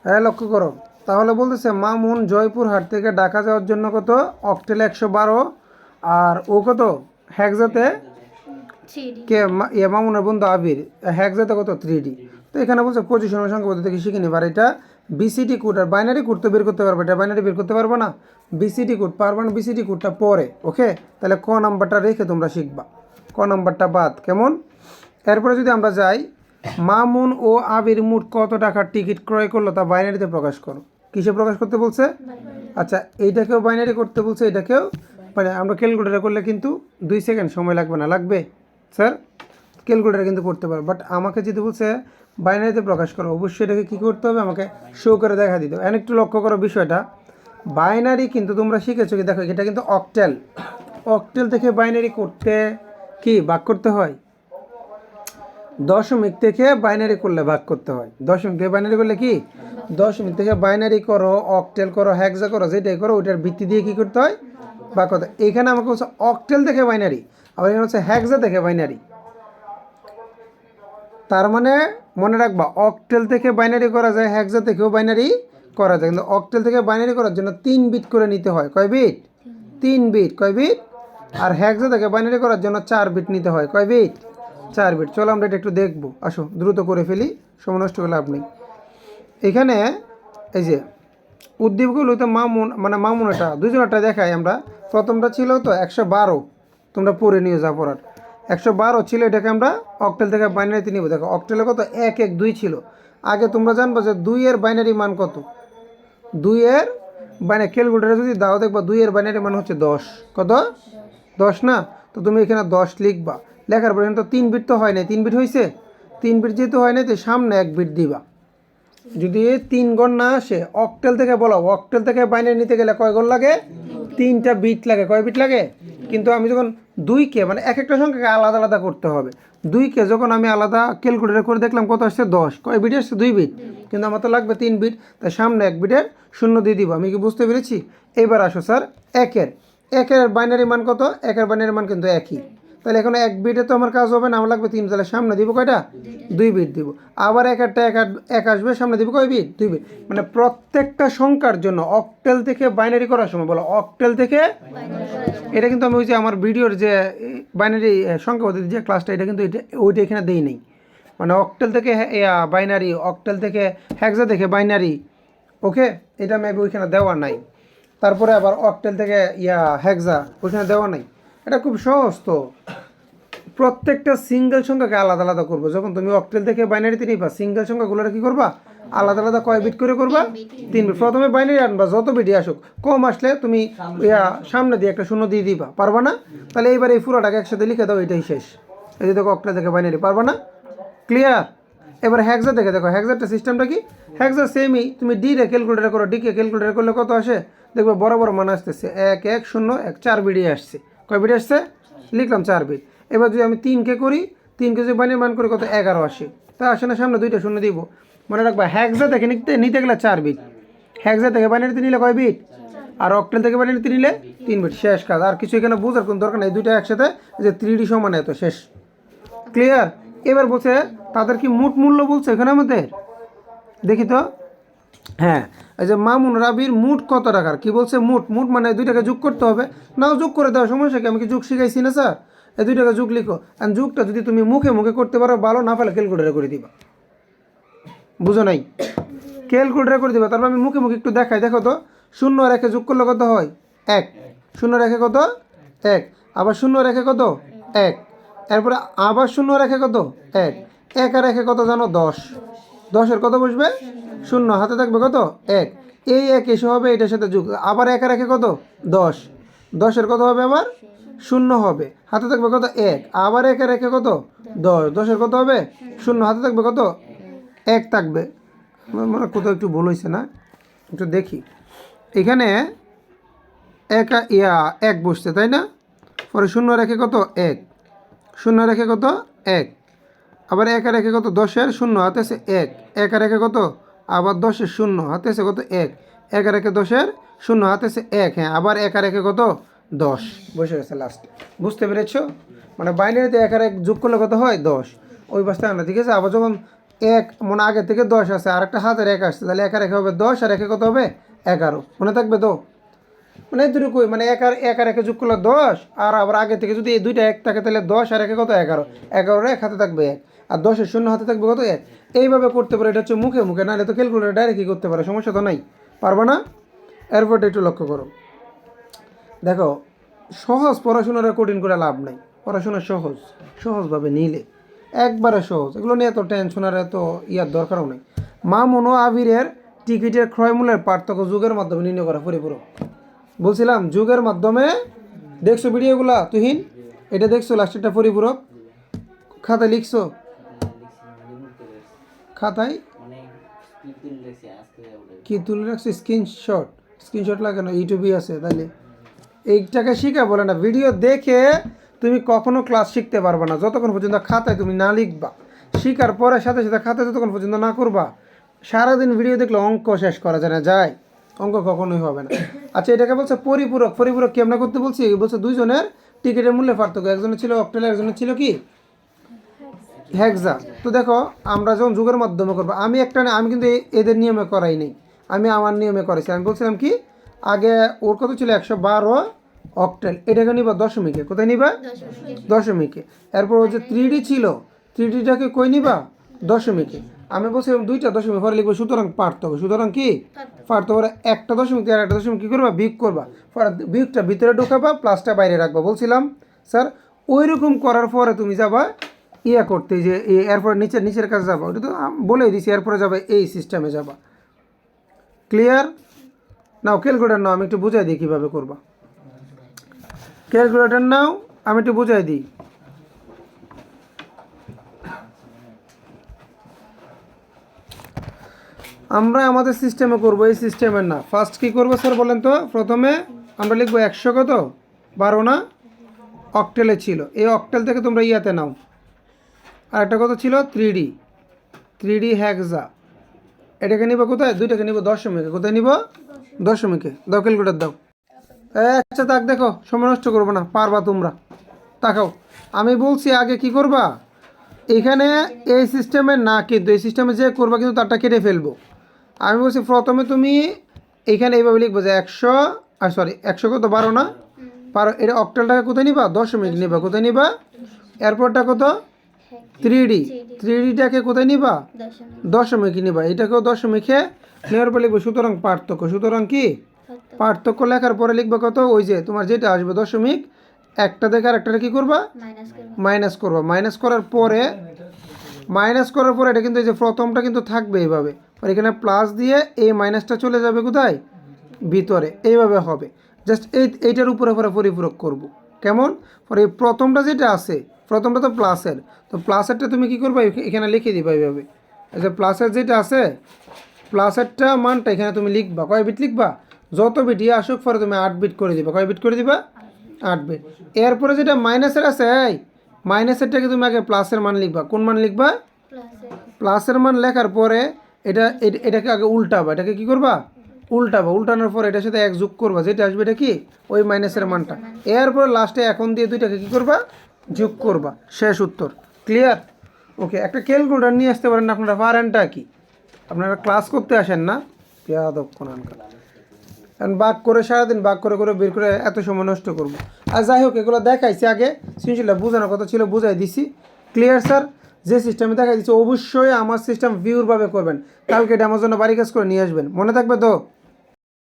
হ্যাঁ, লক্ষ্য করো। তাহলে বলতেছে মামুন জয়পুরহাট থেকে ঢাকা যাওয়ার জন্য কত, অকটেলে 112, আর ও কত হ্যাকজাতে, কে মামুনের বন্ধু আবির, হ্যাকজাতে কত 3D। তো এখানে বলছে পজিশনের সংখ্যা পদ্ধতি থেকে শিখে নিবার, এটা বিসিডি কোড আর বাইনারি কোড তো বের করতে পারবে, এটা বাইনারি বের করতে পারবে না, বিসিডি কোড পারবে না, বিসিডি কোডটা পরে। ওকে, তাহলে ক নাম্বারটা রেখে তোমরা শিখবা, ক নাম্বারটা বাদ। কেমন? এরপরে যদি আমরা যাই, মামুন ও আবির মোট কত টাকার টিকিট ক্রয় করলো তা বাইনারিতে প্রকাশ করো। কিসে প্রকাশ করতে বলছে? আচ্ছা, এইটাকেও বাইনারি করতে বলছে, এটাকেও মানে আমরা ক্যালকুলেটার করলে কিন্তু 2 সেকেন্ড সময় লাগবে না, লাগবে স্যার? ক্যালকুলেটার কিন্তু করতে পারো, বাট আমাকে যদি বলছে বাইনারিতে প্রকাশ করো, অবশ্যই এটাকে কী করতে হবে, আমাকে শো করে দেখা দিতে হবে। একটু লক্ষ্য করো বিষয়টা, বাইনারি কিন্তু তোমরা শিখেছো কি, দেখো এটা কিন্তু অক্টেল, অক্টেল থেকে বাইনারি করতে কি ভাগ করতে হয়, দশমিক থেকে বাইনারি করলে ভাগ করতে হয়। দশমিক থেকে বাইনারি করলে কি, দশমিক থেকে বাইনারি করো, অক্টেল করো, হ্যাক্সা করো, যেটাই করো ওইটার ভিত্তি দিয়ে কি করতে হয়, ভাগ করতে হয়। এখানে আমাকে বলছে অক্টেল থেকে বাইনারি, আবার এখানে হচ্ছে হ্যাক্সা থেকে বাইনারি। তার মানে মনে রাখবা, অক্টেল থেকে বাইনারি করা যায়, হ্যাক্সা থেকেও বাইনারি করা যায়, কিন্তু অক্টেল থেকে বাইনারি করার জন্য 3 বিট করে নিতে হয়। কয় বিট? 3 বিট। কয় বিট? আর হ্যাক্সা থেকে বাইনারি করার জন্য 4 বিট নিতে হয়। কয় বিট? 4 বিট। চলো আমরা এটা একটু দেখবো, আসো দ্রুত করে ফেলি, সময় নষ্ট করে লাভ নেই। এখানে এই যে উদ্দীপকগুলো তো মামুন, মানে মামুন, এটা দুজনেরটা দেখাই আমরা। প্রথমটা ছিল তো 112, তোমরা পড়ে নিয়ে যা পড়ার, 112 ছিল, এটাকে আমরা অক্টেল থেকে বাইনারিতে নিব। দেখো অক্টেলে কত, 112 ছিল। আগে তোমরা জানবো যে 2 এর বাইনারি মান কত, 2 এর বাইনারি ক্যালকুলেটারে যদি দাও, দেখবা 2 এর বাইনারি মান হচ্ছে 10। কত? 10 না? তো তুমি এখানে 10 লিখবা, লেখার পরে তো 3 বিট তো হয় নাই, 3 বিট হয়েছে, 3 বিট যেহেতু হয় নাই তো সামনে 1 বিট দিবা। যদি 3 গণ না আসে, অক্টেল থেকে বলো, অক্টেল থেকে বাইনারি নিতে গেলে কয় গণ লাগে, 3টা বিট লাগে। কয় বিট লাগে? কিন্তু আমি যখন 2কে, মানে এক একটা সংখ্যাকে আলাদা আলাদা করতে হবে, 2কে যখন আমি আলাদা ক্যালকুলেটর করে দেখলাম কত আসছে 10, কয় বিট আসছে, 2 বিট, কিন্তু আমার তো লাগবে 3 বিট, তাই সামনে 1 বিটের শূন্য দিয়ে দিব। আমি কি বুঝতে পেরেছি? এইবার আসো স্যার, একের একের বাইনারি মান কত, একের বাইনারি মান কিন্তু একই, তাহলে এখন 1 বিটে তো আমার কাজ হবে না, আমার লাগবে 3, তাহলে সামনে দিব কয়টা, 2 বিট দিব। আবার একটা এক আসবে, সামনে দিব কয় বিট, 2 বিট। মানে প্রত্যেকটা সংখ্যার জন্য অক্টেল থেকে বাইনারি করার সময় বলো, অক্টেল থেকে, এটা কিন্তু আমি ওই যে আমার ভিডিওর যে বাইনারি সংখ্যা পদ্ধতি যে ক্লাসটা, এটা কিন্তু ওইটা এখানে দেই নেই। মানে অক্টেল থেকে বাইনারি, অক্টেল থেকে হ্যাক্সা থেকে বাইনারি, ওকে, এটা মেবি ওইখানে দেওয়া নাই। তারপরে আবার অক্টেল থেকে হ্যাক্সা ওইখানে দেওয়া নাই। এটা খুব সহজ তো, প্রত্যেকটা সিঙ্গেল সংখ্যাকে আলাদা আলাদা করবো। যখন তুমি অক্টেল থেকে বাইনারিতে নিবা, সিঙ্গেল সংখ্যাগুলোর কি করবা, আলাদা আলাদা কয় বিট করে করবা, 3 বিট। প্রথমে বাইনারি আনবা, যত বিটই আসুক, কম আসলে তুমি সামনে দিয়ে একটা শূন্য দিয়ে দিবা, পারবা না? তাহলে এইবার এই পুরোটাকে একসাথে লিখে দাও, এটাই শেষ। এই যে দেখো অক্টেল থেকে বাইনারি, পারবা না? ক্লিয়ার? এবার হ্যাক্সা দেখে দেখো, হ্যাক্সারটা সিস্টেমটা কি, হ্যাক্সা সেমই, তুমি ডি রে ক্যালকুলেটার করো, ডি কে ক্যালকুলেটার করলে কত আসে, দেখবে বড় বড় মান আসতেছে, 1 1 0 1, 4 বিটই আসছে। কয় বিট আসছে? লিখলাম 4 বিট। এবার যদি আমি 3কে করি, 3কে যদি বাইনারি মান করি কত, 11 আসে। তা আসে না, সামনে 2টা শূন্য দিব। মনে রাখবা, হ্যাক্সা থেকে নিতে গেলে 4 বিট, হ্যাক্সা থেকে বাইনারিতে নিলে কয় বিট, আর অক্টেল থেকে বাইনারিতে নিলে 3 বিট। শেষ কাজ, আর কিছু এখানে বোঝার কোনো দরকার নেই, দুইটা একসাথে যে 3D সমান এত, শেষ। ক্লিয়ার? এবার বলছে তাদের কি মোট মূল্য বলছে এখানে আমাদের, দেখি তো। হ্যাঁ, এই যে মামুন রাবির মোট কত টাকার, কি বলছে, মোট। মোট মানে 2টাকে যোগ করতে হবে, নাও যোগ করে দেওয়া সমস্যা কি, আমি কি যোগ শিখাইছি না স্যার? এই 2টাকে যোগ লিখো, আর যোগটা যদি তুমি মুখে মুখে করতে পারো ভালো, না পারলে ক্যালকুলেটার করে দিবা। বুঝো নাই? ক্যালকুলেটার করে দিবা। তারপর আমি মুখে মুখে একটু দেখাই, দেখো তো, 0 আর 1 যোগ করলে কত হয়, 1, 0 রেখে কত, 1, আবার 0 রেখে কত, 1, এরপরে আবার 0 রেখে কত, 1, 1 আর 1 কত জানো, 10, 10-এর কত বসবে, 0, হাতে থাকবে কত, 1, এই 1 এসে হবে এটার সাথে যোগ, আবার 1 আর 1 কত, 10, 10-এর কত হবে আবার, 0 হবে, হাতে থাকবে কত, 1, আবার 1 আর 1 কত, 10, 10-এর কত হবে, 0, হাতে থাকবে কত, 1 থাকবে। আমার মনে হয় কোথাও একটু ভুল হয়েছে না, একটু দেখি। এখানে 1 বসছে, তাই না? পরে 0 রেখে কত, 1, 0 রেখে কত, 1, আবার 1 আর 1 কত, 10-এর 0, হাতে আছে 1, 1 আর 1 কত, আবার 10-এর 0, হাতে আছে কত, 1, 1 আর 1 10-এর 0, হাতে আছে 1, হ্যাঁ, আবার 1 আর 1 কত, 10, বসে গেছে লাস্টে। বুঝতে পেরেছো? মানে বাইনারিতে 1 আর 1 যোগ করলে কত হয়, 10, ওই বাস্তা না, ঠিক আছে? আবার যখন এক মনে আগে থেকে 10 আছে, আর একটা হাতের 1 আসছে, তাহলে 1 আর 1 হবে 10, আর 1 কত হবে 11, মনে থাকবে তো? মানে এতটুকুই, মানে 1 আর 1 যোগ করলে 10, আর আবার আগে থেকে যদি এই দুইটা 1 থাকে তাহলে 10 আর 1 কত 11, 11 এক হাতে থাকবে 1, আর 10 শূন্য হাতে থাকবে কত 1। এইভাবে করতে পারে, এটা হচ্ছে মুখে মুখে, নাহলে তো ক্যালকুলেটর ডাইরেক্টই করতে পারে, সমস্যা তো নাই, পারবে না? এরপরটা একটু লক্ষ্য করো, দেখো সহজ পড়াশোনাটা কঠিন করে লাভ নাই, পড়াশোনা সহজভাবে নিলে একবারে সহজ, এগুলো নিয়ে এত টেনশনের এত ইয়ার দরকারও নেই। মামুন ও আবিরের টিকিটের ক্রয়মূল্যের পার্থক্য যুগের মাধ্যমে নির্ণয় করা পরিপূরক। বলছিলাম যুগের মাধ্যমে, দেখছো ভিডিওগুলা তুহিন? এটা দেখছো লাস্টেরটা পরিপূরক, খাতায় লিখছো? খাতায় কি তুলে রাখছো? স্ক্রিনশট লাগানো ইউটিউবে আছে, তাহলে এইটাকে শিখা বলে না, ভিডিও দেখে তুমি কখনো ক্লাস শিখতে পারবে না যতক্ষণ পর্যন্ত খাতায় তুমি না লিখবা। শিখার পরে সাথে সাথে খাতায় যতক্ষণ পর্যন্ত না করবা, সারাদিন ভিডিও দেখলে অঙ্ক শেষ করা যায় না, যায় অঙ্ক কখনোই হবে না। আচ্ছা, এটাকে বলছে পরিপূরক। পরিপূরক কি আমরা করতে বলছি? বলছে দুইজনের টিকিটের মূল্যে পার্থক্য, একজনের ছিল অক্টেল, একজনের ছিল কি হেক্সা। তো দেখো আমরা যখন যুগের মাধ্যমে করবো, আমি কিন্তু এদের নিয়মে করাই নেই, আমি আমার নিয়মে করেছি। আমি বলছিলাম কি, আগে ওর কত ছিল 112 অক্টেল, এটাকে নিবা দশমিকে, কোথায় নিবা দশমিকে। এরপর ওই যে 3D ছিল, 3Dটাকে কই নিবা দশমিকে। আমি বলছিলাম দুইটা দশমিক পরে লিখবো, সুতরাং পার্থক্য, সুতরাং কি পার্থক্য, একটা দশমিক আর একটা দশমিক কী করবা বিয়োগ করবা, বিয়োগটা ভিতরে ঢোকাবা, প্লাসটা বাইরে রাখবা। বলছিলাম স্যার ওই রকম করার পরে তুমি যাবা ইয়া করতে, যে এরপরে নিচের কাছে যাবা, ওটা তো বলেই দিছি, এরপরে যাবে এই সিস্টেমে যাবা। ক্লিয়ার? নাও ক্যালকুলেটার নাও, আমি একটু বুঝাই দিই কীভাবে করবা। ক্যালকুলেটার নাও, আমি একটু বুঝাই দিই। আমরা আমাদের সিস্টেমে করব, এই সিস্টেমের না। ফার্স্ট কী করবো স্যার বলেন তো? প্রথমে আমরা লিখবো 100 কত 12 না অক্টেলে ছিল, এই অক্টেল থেকে তোমরা ইয়াতে নাও, আর একটা কত ছিল 3D হেক্সা, এটাকে নিব কোথায়? দুইটাকে নিব দশমিকে, কোথায় নিব দশমিকে। দাও ক্যালকুলেটার দাও। আচ্ছা তাক, দেখো সময় নষ্ট করবো না, পারবা তোমরা, তাকাও। আমি বলছি আগে কি করবা, এখানে এই সিস্টেমে না, কিন্তু এই সিস্টেমে যে করবা কিন্তু তারটা কেটে ফেলবো। আমি বলছি প্রথমে তুমি এইখানে এইভাবে লিখবো যে 100 কত 12 না 12, এটা অক্টালটাকে কোথায় নিবা দশমিক নিবা, কোথায় নিবা? এরপরটা কত 3Dটাকে কোথায় নিবা দশমিক নিবা, এটাকেও দশমিকে নেওয়ার পর লিখবো সুতরাং পার্থক্য। সুতরাং কি পার্থক্য লেখার পরে লিখবা কত, ওই যে তোমার যেটা আসবে দশমিক, একটা দেখে আর একটা কী করবা মাইনাস করবা। মাইনাস করার পরে এটা কিন্তু এই যে প্রথমটা কিন্তু থাকবে এইভাবে, আর এখানে প্লাস দিয়ে এই মাইনাসটা চলে যাবে কোথায় ভিতরে, এইভাবে হবে। জাস্ট এইটার উপরে পরিপূরক করব। কেমন? পরে এই প্রথমটা যেটা আছে, প্রথমটা তো প্লাসের, তো প্লাসেরটা তুমি কি করবা এখানে লিখে দিবা এইভাবে। এই যে প্লাসের যেটা আছে, প্লাসেরটা মানটা এখানে তুমি লিখবা, কয় বিট লিখবা, যত বিট আসুক পরে তুমি 8 বিট করে দিবা। কয় বিট করে দিবা 8 বিট। এরপরে যেটা মাইনাসের আছে, এই মাইনাসেরটাকে তুমি আগে প্লাসের মান লিখবা। কোন মান লিখবা? প্লাসের মান লেখার পরে এটাকে আগে উল্টাবা, এটাকে কি করবা উল্টাবা, উল্টানোর পর এটার সাথে 1 যোগ করবা, যেটা আসবে এটা কি ওই মাইনাসের মানটা। এরপর লাস্টে এখন দিয়ে দুইটাকে কি করবা যোগ করবা, শেষ উত্তর। ক্লিয়ার? ওকে, একটা ক্যালকুলেটর নিয়ে আসতে পারেন না, আপনারা পারেনটা কি? আপনারা ক্লাস করতে আসেন না, পেয়াদব কোনানকার। কারণ বাক করে সারাদিন বাক করে বের করে এত সময় নষ্ট করবো। আর যাই হোক, এগুলো দেখাইছি আগে, সৃজনশীলটা বোঝানোর কথা ছিল, বুঝাই দিছি। Clear sir? যে সিস্টেমে দেখাই দিচ্ছি অবশ্যই আমার সিস্টেম ভিউরভাবে করবেন। কালকে এটা আমার জন্য বাড়ি কাজ করে নিয়ে আসবেন, মনে থাকবে তো?